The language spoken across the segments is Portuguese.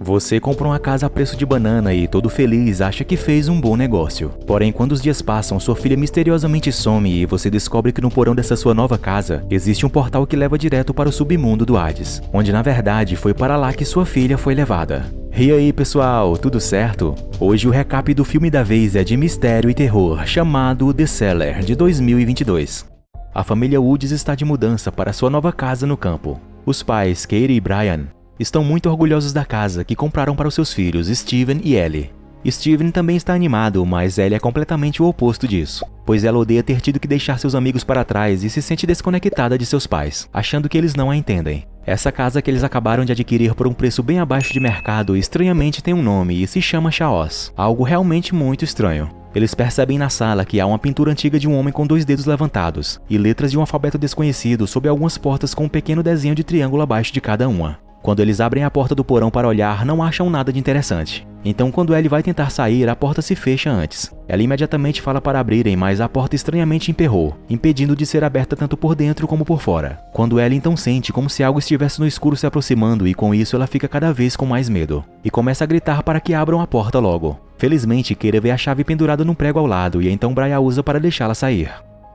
Você compra uma casa a preço de banana e, todo feliz, acha que fez um bom negócio. Porém, quando os dias passam, sua filha misteriosamente some e você descobre que no porão dessa sua nova casa existe um portal que leva direto para o submundo do Hades, onde na verdade foi para lá que sua filha foi levada. E aí pessoal, tudo certo? Hoje o recap do filme da vez é de mistério e terror, chamado The Cellar, de 2022. A família Woods está de mudança para sua nova casa no campo. Os pais, Katie e Brian, estão muito orgulhosos da casa que compraram para os seus filhos, Steven e Ellie. Steven também está animado, mas Ellie é completamente o oposto disso, pois ela odeia ter tido que deixar seus amigos para trás e se sente desconectada de seus pais, achando que eles não a entendem. Essa casa que eles acabaram de adquirir por um preço bem abaixo de mercado estranhamente tem um nome e se chama Chaos, algo realmente muito estranho. Eles percebem na sala que há uma pintura antiga de um homem com 2 dedos levantados e letras de um alfabeto desconhecido sob algumas portas com um pequeno desenho de triângulo abaixo de cada uma. Quando eles abrem a porta do porão para olhar, não acham nada de interessante. Então, quando Ellie vai tentar sair, a porta se fecha antes. Ela imediatamente fala para abrirem, mas a porta estranhamente emperrou, impedindo de ser aberta tanto por dentro como por fora. Quando Ellie então sente como se algo estivesse no escuro se aproximando e com isso ela fica cada vez com mais medo. E começa a gritar para que abram a porta logo. Felizmente, Keira vê a chave pendurada num prego ao lado e então Brian a usa para deixá-la sair.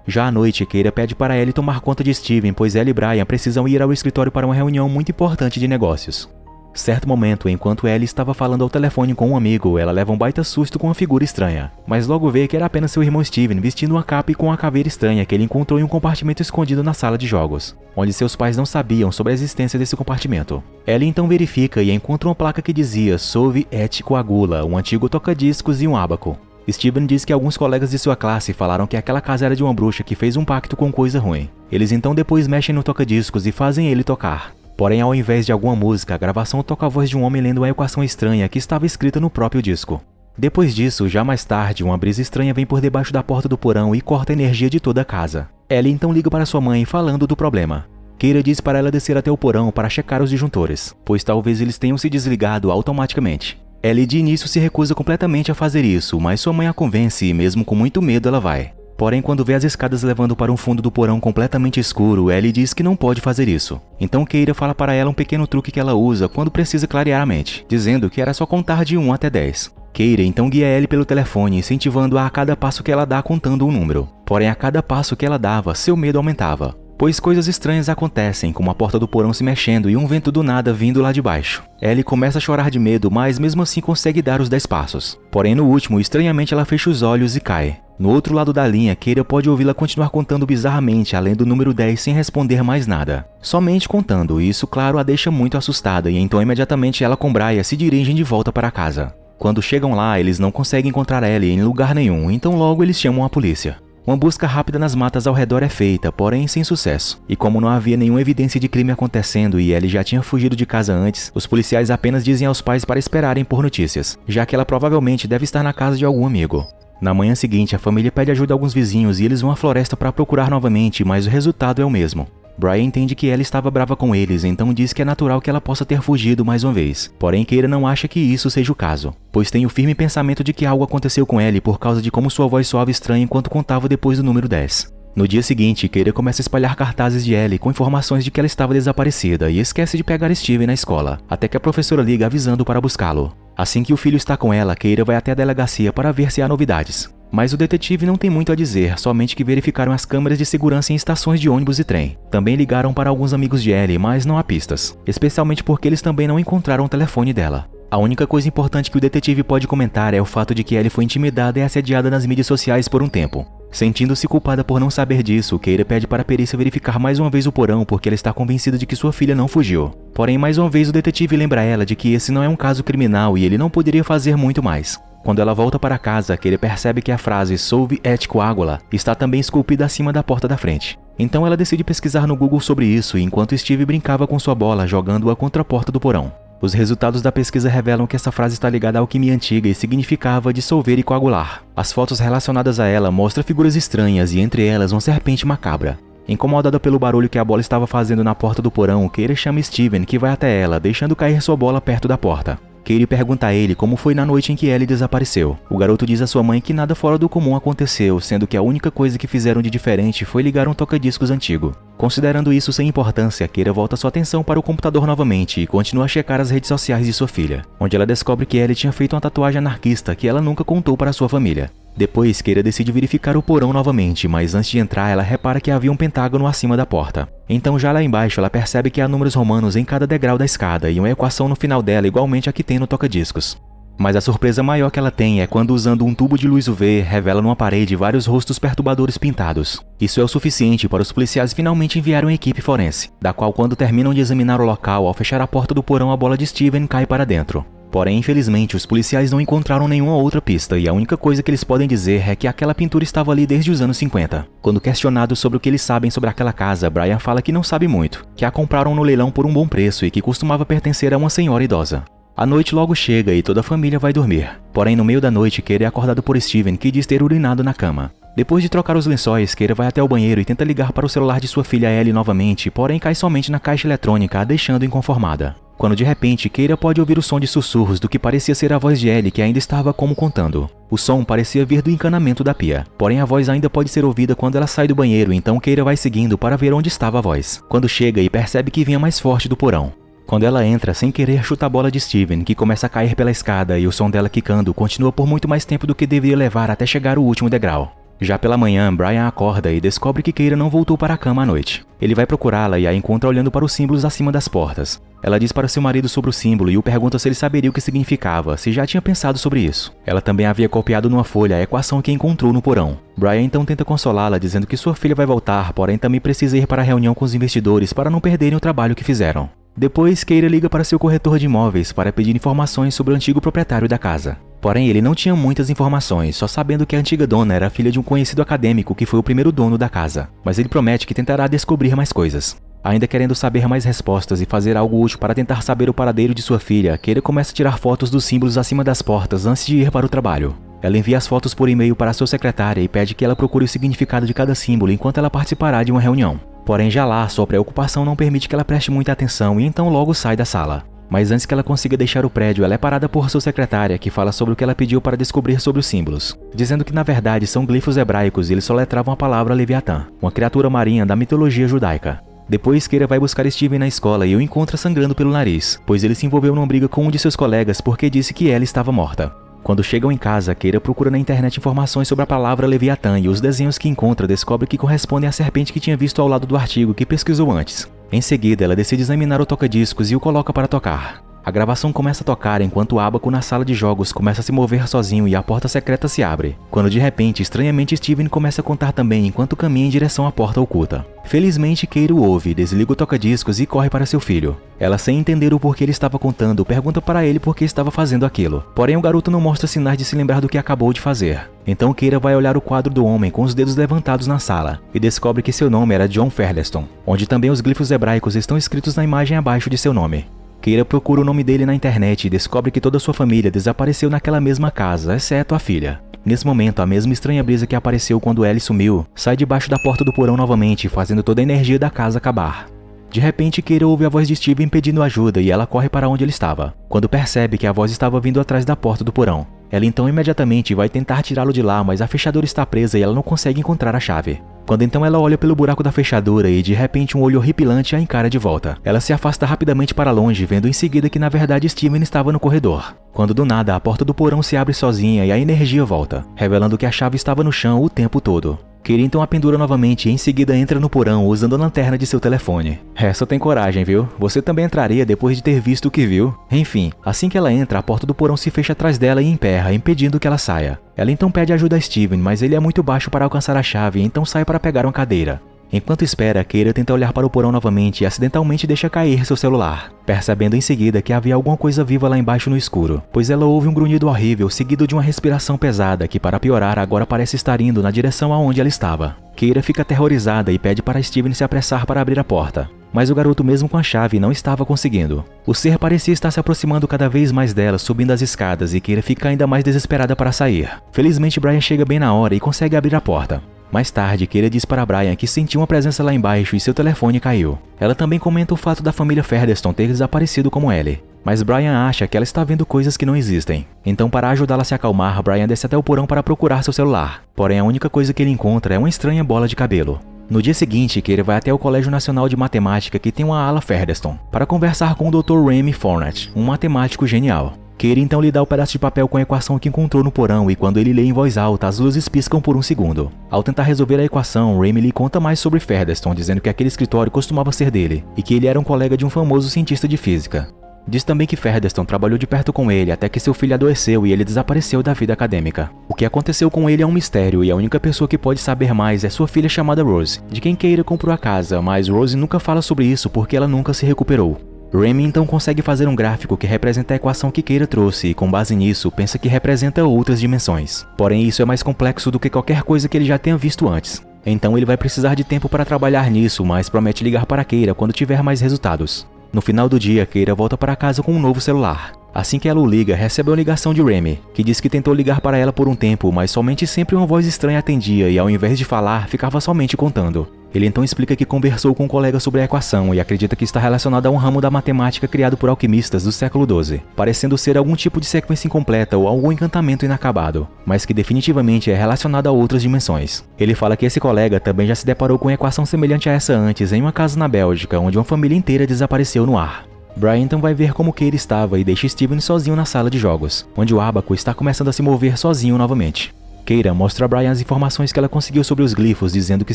Já à noite, Keira pede para Ellie tomar conta de Steven, pois ela e Brian precisam ir ao escritório para uma reunião muito importante de negócios. Certo momento, enquanto Ellie estava falando ao telefone com um amigo, ela leva um baita susto com uma figura estranha, mas logo vê que era apenas seu irmão Steven vestindo uma capa e com uma caveira estranha que ele encontrou em um compartimento escondido na sala de jogos, onde seus pais não sabiam sobre a existência desse compartimento. Ellie então verifica e encontra uma placa que dizia Solve et Coagula, um antigo toca-discos e um ábaco. Steven diz que alguns colegas de sua classe falaram que aquela casa era de uma bruxa que fez um pacto com coisa ruim. Eles então depois mexem no toca-discos e fazem ele tocar. Porém, ao invés de alguma música, a gravação toca a voz de um homem lendo uma equação estranha que estava escrita no próprio disco. Depois disso, já mais tarde, uma brisa estranha vem por debaixo da porta do porão e corta a energia de toda a casa. Ellie então liga para sua mãe falando do problema. Keira diz para ela descer até o porão para checar os disjuntores, pois talvez eles tenham se desligado automaticamente. Ellie de início se recusa completamente a fazer isso, mas sua mãe a convence e mesmo com muito medo ela vai. Porém, quando vê as escadas levando para um fundo do porão completamente escuro, Ellie diz que não pode fazer isso. Então Keira fala para ela um pequeno truque que ela usa quando precisa clarear a mente, dizendo que era só contar de 1 até 10. Keira então guia Ellie pelo telefone, incentivando-a a cada passo que ela dá contando um número. Porém, a cada passo que ela dava, seu medo aumentava, pois coisas estranhas acontecem, como a porta do porão se mexendo e um vento do nada vindo lá de baixo. Ellie começa a chorar de medo, mas mesmo assim consegue dar os 10 passos. Porém, no último, estranhamente ela fecha os olhos e cai. No outro lado da linha, Keira pode ouvi-la continuar contando bizarramente além do número 10 sem responder mais nada. Somente contando, e isso claro a deixa muito assustada e então imediatamente ela com Brian se dirigem de volta para casa. Quando chegam lá, eles não conseguem encontrar Ellie em lugar nenhum, então logo eles chamam a polícia. Uma busca rápida nas matas ao redor é feita, porém sem sucesso. E como não havia nenhuma evidência de crime acontecendo e Ellie já tinha fugido de casa antes, os policiais apenas dizem aos pais para esperarem por notícias, já que ela provavelmente deve estar na casa de algum amigo. Na manhã seguinte, a família pede ajuda a alguns vizinhos e eles vão à floresta para procurar novamente, mas o resultado é o mesmo. Brian entende que Ellie estava brava com eles, então diz que é natural que ela possa ter fugido mais uma vez. Porém, Keira não acha que isso seja o caso, pois tem o firme pensamento de que algo aconteceu com Ellie por causa de como sua voz soava estranha enquanto contava depois do número 10. No dia seguinte, Keira começa a espalhar cartazes de Ellie com informações de que ela estava desaparecida e esquece de pegar Steven na escola, até que a professora liga avisando para buscá-lo. Assim que o filho está com ela, Keira vai até a delegacia para ver se há novidades. Mas o detetive não tem muito a dizer, somente que verificaram as câmeras de segurança em estações de ônibus e trem. Também ligaram para alguns amigos de Ellie, mas não há pistas, especialmente porque eles também não encontraram o telefone dela. A única coisa importante que o detetive pode comentar é o fato de que Ellie foi intimidada e assediada nas mídias sociais por um tempo. Sentindo-se culpada por não saber disso, Keira pede para a perícia verificar mais uma vez o porão porque ela está convencida de que sua filha não fugiu. Porém, mais uma vez o detetive lembra ela de que esse não é um caso criminal e ele não poderia fazer muito mais. Quando ela volta para casa, Keira percebe que a frase Solve et Coagula está também esculpida acima da porta da frente. Então ela decide pesquisar no Google sobre isso enquanto Steve brincava com sua bola jogando-a contra a porta do porão. Os resultados da pesquisa revelam que essa frase está ligada à alquimia antiga e significava dissolver e coagular. As fotos relacionadas a ela mostram figuras estranhas e entre elas uma serpente macabra. Incomodada pelo barulho que a bola estava fazendo na porta do porão, Keira chama Steven, que vai até ela, deixando cair sua bola perto da porta. Katie pergunta a ele como foi na noite em que Ellie desapareceu. O garoto diz à sua mãe que nada fora do comum aconteceu, sendo que a única coisa que fizeram de diferente foi ligar um toca-discos antigo. Considerando isso sem importância, Keira volta sua atenção para o computador novamente e continua a checar as redes sociais de sua filha, onde ela descobre que Ellie tinha feito uma tatuagem anarquista que ela nunca contou para sua família. Depois, Keira decide verificar o porão novamente, mas antes de entrar, ela repara que havia um pentágono acima da porta. Então, já lá embaixo, ela percebe que há números romanos em cada degrau da escada e uma equação no final dela igualmente a que tem no toca-discos. Mas a surpresa maior que ela tem é quando, usando um tubo de luz UV, revela numa parede vários rostos perturbadores pintados. Isso é o suficiente para os policiais finalmente enviarem uma equipe forense, da qual, quando terminam de examinar o local, ao fechar a porta do porão, a bola de Steven cai para dentro. Porém, infelizmente, os policiais não encontraram nenhuma outra pista e a única coisa que eles podem dizer é que aquela pintura estava ali desde os anos 50. Quando questionado sobre o que eles sabem sobre aquela casa, Brian fala que não sabe muito, que a compraram no leilão por um bom preço e que costumava pertencer a uma senhora idosa. A noite logo chega e toda a família vai dormir. Porém, no meio da noite, Keira é acordado por Steven, que diz ter urinado na cama. Depois de trocar os lençóis, Keira vai até o banheiro e tenta ligar para o celular de sua filha Ellie novamente, porém cai somente na caixa eletrônica, a deixando inconformada. Quando de repente, Keira pode ouvir o som de sussurros do que parecia ser a voz de Ellie, que ainda estava como contando. O som parecia vir do encanamento da pia, porém a voz ainda pode ser ouvida quando ela sai do banheiro, então Keira vai seguindo para ver onde estava a voz. Quando chega e percebe que vinha mais forte do porão. Quando ela entra, sem querer, chuta a bola de Steven, que começa a cair pela escada e o som dela quicando continua por muito mais tempo do que deveria levar até chegar o último degrau. Já pela manhã, Brian acorda e descobre que Keira não voltou para a cama à noite. Ele vai procurá-la e a encontra olhando para os símbolos acima das portas. Ela diz para seu marido sobre o símbolo e o pergunta se ele saberia o que significava, se já tinha pensado sobre isso. Ela também havia copiado numa folha a equação que encontrou no porão. Brian então tenta consolá-la, dizendo que sua filha vai voltar, porém também precisa ir para a reunião com os investidores para não perderem o trabalho que fizeram. Depois, Keira liga para seu corretor de imóveis para pedir informações sobre o antigo proprietário da casa. Porém, ele não tinha muitas informações, só sabendo que a antiga dona era filha de um conhecido acadêmico que foi o primeiro dono da casa. Mas ele promete que tentará descobrir mais coisas. Ainda querendo saber mais respostas e fazer algo útil para tentar saber o paradeiro de sua filha, Keira começa a tirar fotos dos símbolos acima das portas antes de ir para o trabalho. Ela envia as fotos por e-mail para sua secretária e pede que ela procure o significado de cada símbolo enquanto ela participará de uma reunião. Porém, já lá, sua preocupação não permite que ela preste muita atenção e então logo sai da sala. Mas antes que ela consiga deixar o prédio, ela é parada por sua secretária, que fala sobre o que ela pediu para descobrir sobre os símbolos, dizendo que na verdade são glifos hebraicos e eles soletravam a palavra Leviatã, uma criatura marinha da mitologia judaica. Depois, Keira vai buscar Steven na escola e o encontra sangrando pelo nariz, pois ele se envolveu numa briga com um de seus colegas porque disse que ela estava morta. Quando chegam em casa, Keira procura na internet informações sobre a palavra Leviatã e os desenhos que encontra descobre que correspondem à serpente que tinha visto ao lado do artigo que pesquisou antes. Em seguida, ela decide examinar o toca-discos e o coloca para tocar. A gravação começa a tocar enquanto o ábaco na sala de jogos começa a se mover sozinho e a porta secreta se abre. Quando de repente, estranhamente, Steven começa a contar também enquanto caminha em direção à porta oculta. Felizmente, Keira o ouve, desliga o toca-discos e corre para seu filho. Ela, sem entender o porquê ele estava contando, pergunta para ele por que estava fazendo aquilo. Porém, o garoto não mostra sinais de se lembrar do que acabou de fazer. Então Keira vai olhar o quadro do homem com os dedos levantados na sala e descobre que seu nome era John Featherstone, onde também os glifos hebraicos estão escritos na imagem abaixo de seu nome. Keira procura o nome dele na internet e descobre que toda sua família desapareceu naquela mesma casa, exceto a filha. Nesse momento, a mesma estranha brisa que apareceu quando Ellie sumiu, sai debaixo da porta do porão novamente, fazendo toda a energia da casa acabar. De repente, Keira ouve a voz de Steven pedindo ajuda e ela corre para onde ele estava, quando percebe que a voz estava vindo atrás da porta do porão. Ela então imediatamente vai tentar tirá-lo de lá, mas a fechadura está presa e ela não consegue encontrar a chave. Quando então ela olha pelo buraco da fechadura e de repente um olho horripilante a encara de volta. Ela se afasta rapidamente para longe, vendo em seguida que na verdade Steven estava no corredor. Quando do nada a porta do porão se abre sozinha e a energia volta, revelando que a chave estava no chão o tempo todo. Keira então a pendura novamente e em seguida entra no porão usando a lanterna de seu telefone. Essa tem coragem, viu? Você também entraria depois de ter visto o que viu? Enfim, assim que ela entra, a porta do porão se fecha atrás dela e emperra, impedindo que ela saia. Ela então pede ajuda a Steven, mas ele é muito baixo para alcançar a chave, então sai para pegar uma cadeira. Enquanto espera, Keira tenta olhar para o porão novamente e acidentalmente deixa cair seu celular, percebendo em seguida que havia alguma coisa viva lá embaixo no escuro, pois ela ouve um grunhido horrível seguido de uma respiração pesada que, para piorar, agora parece estar indo na direção aonde ela estava. Keira fica aterrorizada e pede para Steven se apressar para abrir a porta, mas o garoto mesmo com a chave não estava conseguindo. O ser parecia estar se aproximando cada vez mais dela, subindo as escadas, e Keira fica ainda mais desesperada para sair. Felizmente, Brian chega bem na hora e consegue abrir a porta. Mais tarde, Keira diz para Brian que sentiu uma presença lá embaixo e seu telefone caiu. Ela também comenta o fato da família Featherstone ter desaparecido como Ellie. mas Brian acha que ela está vendo coisas que não existem. Então, para ajudá-la a se acalmar, Brian desce até o porão para procurar seu celular. Porém, a única coisa que ele encontra é uma estranha bola de cabelo. No dia seguinte, Keira vai até o Colégio Nacional de Matemática, que tem uma ala Featherston, para conversar com o Dr. Remy Fornett, um matemático genial. Keira então lhe dá o pedaço de papel com a equação que encontrou no porão, e quando ele lê em voz alta, as luzes piscam por um segundo. Ao tentar resolver a equação, Remy lhe conta mais sobre Featherston, dizendo que aquele escritório costumava ser dele, e que ele era um colega de um famoso cientista de física. Diz também que Featherston trabalhou de perto com ele até que seu filho adoeceu e ele desapareceu da vida acadêmica. O que aconteceu com ele é um mistério e a única pessoa que pode saber mais é sua filha chamada Rose, de quem Keira comprou a casa, mas Rose nunca fala sobre isso porque ela nunca se recuperou. Remy então consegue fazer um gráfico que representa a equação que Keira trouxe e com base nisso pensa que representa outras dimensões. Porém isso é mais complexo do que qualquer coisa que ele já tenha visto antes. Então ele vai precisar de tempo para trabalhar nisso, mas promete ligar para Keira quando tiver mais resultados. No final do dia, Keira volta para casa com um novo celular. Assim que ela o liga, recebe uma ligação de Remy, que diz que tentou ligar para ela por um tempo, mas somente sempre uma voz estranha atendia e ao invés de falar, ficava somente contando. Ele então explica que conversou com um colega sobre a equação e acredita que está relacionada a um ramo da matemática criado por alquimistas do século XII, parecendo ser algum tipo de sequência incompleta ou algum encantamento inacabado, mas que definitivamente é relacionado a outras dimensões. Ele fala que esse colega também já se deparou com uma equação semelhante a essa antes em uma casa na Bélgica, onde uma família inteira desapareceu no ar. Brian então vai ver como Keira estava e deixa Steven sozinho na sala de jogos, onde o ábaco está começando a se mover sozinho novamente. Keira mostra a Brian as informações que ela conseguiu sobre os glifos, dizendo que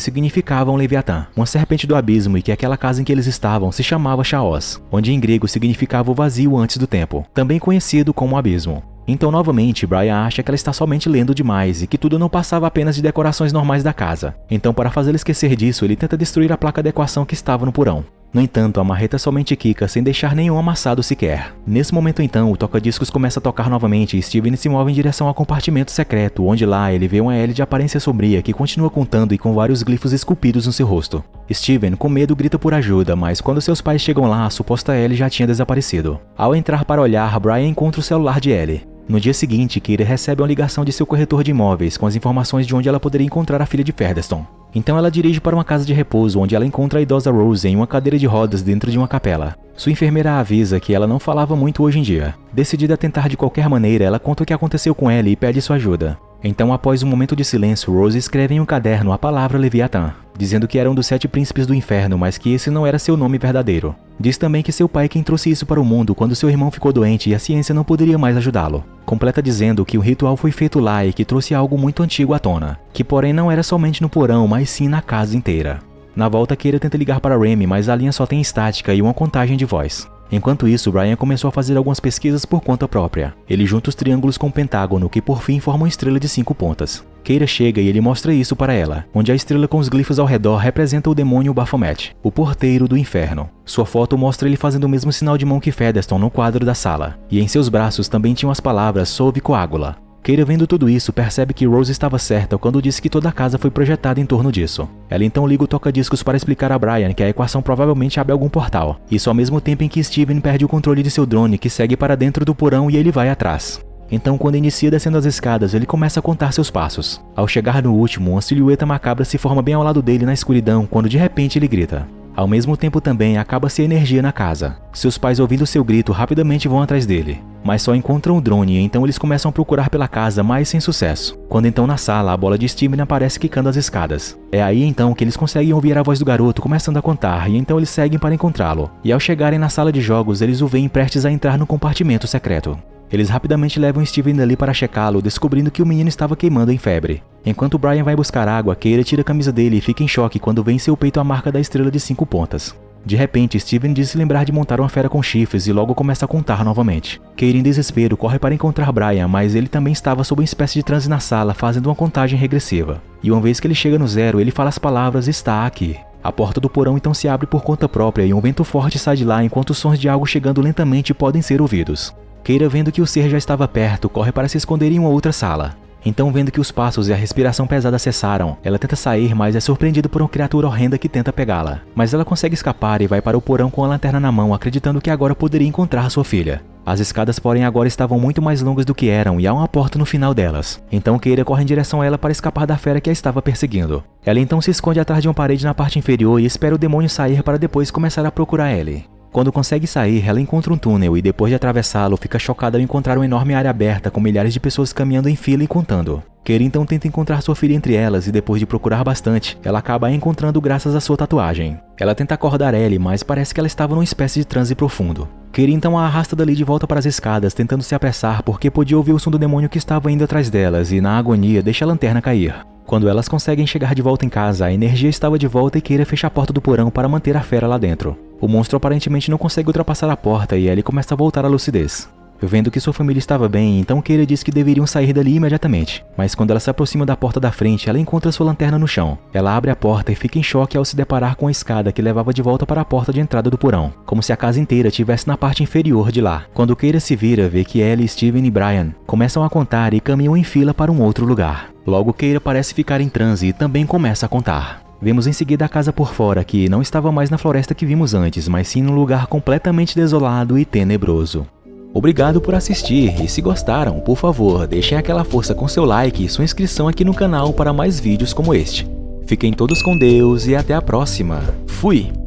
significavam Leviatã, uma serpente do abismo, e que aquela casa em que eles estavam se chamava Chaos, onde em grego significava o vazio antes do tempo, também conhecido como abismo. Então novamente, Brian acha que ela está somente lendo demais e que tudo não passava apenas de decorações normais da casa. Então, para fazê-la esquecer disso, ele tenta destruir a placa da equação que estava no porão. No entanto, a marreta somente quica sem deixar nenhum amassado sequer. Nesse momento então, o toca-discos começa a tocar novamente e Steven se move em direção ao compartimento secreto, onde lá ele vê uma Ellie de aparência sombria que continua contando e com vários glifos esculpidos no seu rosto. Steven, com medo, grita por ajuda, mas quando seus pais chegam lá, a suposta Ellie já tinha desaparecido. Ao entrar para olhar, Brian encontra o celular de Ellie. No dia seguinte, Keira recebe uma ligação de seu corretor de imóveis com as informações de onde ela poderia encontrar a filha de Featherston. Então ela dirige para uma casa de repouso onde ela encontra a idosa Rose em uma cadeira de rodas dentro de uma capela. Sua enfermeira a avisa que ela não falava muito hoje em dia. Decidida a tentar de qualquer maneira, ela conta o que aconteceu com ela e pede sua ajuda. Então, após um momento de silêncio, Rose escreve em um caderno a palavra Leviatã, dizendo que era um dos 7 príncipes do inferno, mas que esse não era seu nome verdadeiro. Diz também que seu pai quem trouxe isso para o mundo quando seu irmão ficou doente e a ciência não poderia mais ajudá-lo. Completa dizendo que o ritual foi feito lá e que trouxe algo muito antigo à tona, que porém não era somente no porão, mas sim na casa inteira. Na volta, Keira tenta ligar para Remy, mas a linha só tem estática e uma contagem de voz. Enquanto isso, Brian começou a fazer algumas pesquisas por conta própria. Ele junta os triângulos com o pentágono, que por fim formam uma estrela de 5 pontas. Keira chega e ele mostra isso para ela, onde a estrela com os glifos ao redor representa o demônio Baphomet, o porteiro do inferno. Sua foto mostra ele fazendo o mesmo sinal de mão que Featherston no quadro da sala, e em seus braços também tinham as palavras Solve Coagula. Keira, vendo tudo isso, percebe que Rose estava certa quando disse que toda a casa foi projetada em torno disso. Ela então liga o toca-discos para explicar a Brian que a equação provavelmente abre algum portal. Isso ao mesmo tempo em que Steven perde o controle de seu drone, que segue para dentro do porão e ele vai atrás. Então, quando inicia descendo as escadas, ele começa a contar seus passos. Ao chegar no último, uma silhueta macabra se forma bem ao lado dele na escuridão, quando de repente ele grita. Ao mesmo tempo também acaba-se a energia na casa. Seus pais, ouvindo seu grito, rapidamente vão atrás dele, mas só encontram o drone e então eles começam a procurar pela casa, mas sem sucesso. Quando então na sala, a bola de Steven aparece quicando as escadas. É aí então que eles conseguem ouvir a voz do garoto começando a contar e então eles seguem para encontrá-lo. E ao chegarem na sala de jogos, eles o veem prestes a entrar no compartimento secreto. Eles rapidamente levam Steven dali para checá-lo, descobrindo que o menino estava queimando em febre. Enquanto Brian vai buscar água, Keira tira a camisa dele e fica em choque quando vê em seu peito a marca da estrela de 5 pontas. De repente, Steven diz se lembrar de montar uma fera com chifres e logo começa a contar novamente. Keira, em desespero, corre para encontrar Brian, mas ele também estava sob uma espécie de transe na sala, fazendo uma contagem regressiva. E uma vez que ele chega no 0, ele fala as palavras "está aqui". A porta do porão então se abre por conta própria e um vento forte sai de lá enquanto os sons de algo chegando lentamente podem ser ouvidos. Keira, vendo que o ser já estava perto, corre para se esconder em uma outra sala. Então, vendo que os passos e a respiração pesada cessaram, ela tenta sair, mas é surpreendida por uma criatura horrenda que tenta pegá-la. Mas ela consegue escapar e vai para o porão com a lanterna na mão, acreditando que agora poderia encontrar sua filha. As escadas, porém, agora estavam muito mais longas do que eram e há uma porta no final delas. Então Keira corre em direção a ela para escapar da fera que a estava perseguindo. Ela então se esconde atrás de uma parede na parte inferior e espera o demônio sair para depois começar a procurar ele. Quando consegue sair, ela encontra um túnel e depois de atravessá-lo, fica chocada ao encontrar uma enorme área aberta com milhares de pessoas caminhando em fila e contando. Keira então tenta encontrar sua filha entre elas e depois de procurar bastante, ela acaba a encontrando graças à sua tatuagem. Ela tenta acordar Ellie, mas parece que ela estava numa espécie de transe profundo. Keira então a arrasta dali de volta para as escadas, tentando se apressar porque podia ouvir o som do demônio que estava indo atrás delas e, na agonia, deixa a lanterna cair. Quando elas conseguem chegar de volta em casa, a energia estava de volta e Keira fecha a porta do porão para manter a fera lá dentro. O monstro aparentemente não consegue ultrapassar a porta e Ellie começa a voltar à lucidez. Vendo que sua família estava bem, então Keira diz que deveriam sair dali imediatamente. Mas quando ela se aproxima da porta da frente, ela encontra sua lanterna no chão. Ela abre a porta e fica em choque ao se deparar com a escada que levava de volta para a porta de entrada do porão, como se a casa inteira estivesse na parte inferior de lá. Quando Keira se vira, vê que Ellie, Steven e Brian começam a contar e caminham em fila para um outro lugar. Logo Keira parece ficar em transe e também começa a contar. Vemos em seguida a casa por fora, que não estava mais na floresta que vimos antes, mas sim num lugar completamente desolado e tenebroso. Obrigado por assistir e se gostaram, por favor, deixem aquela força com seu like e sua inscrição aqui no canal para mais vídeos como este. Fiquem todos com Deus e até a próxima. Fui!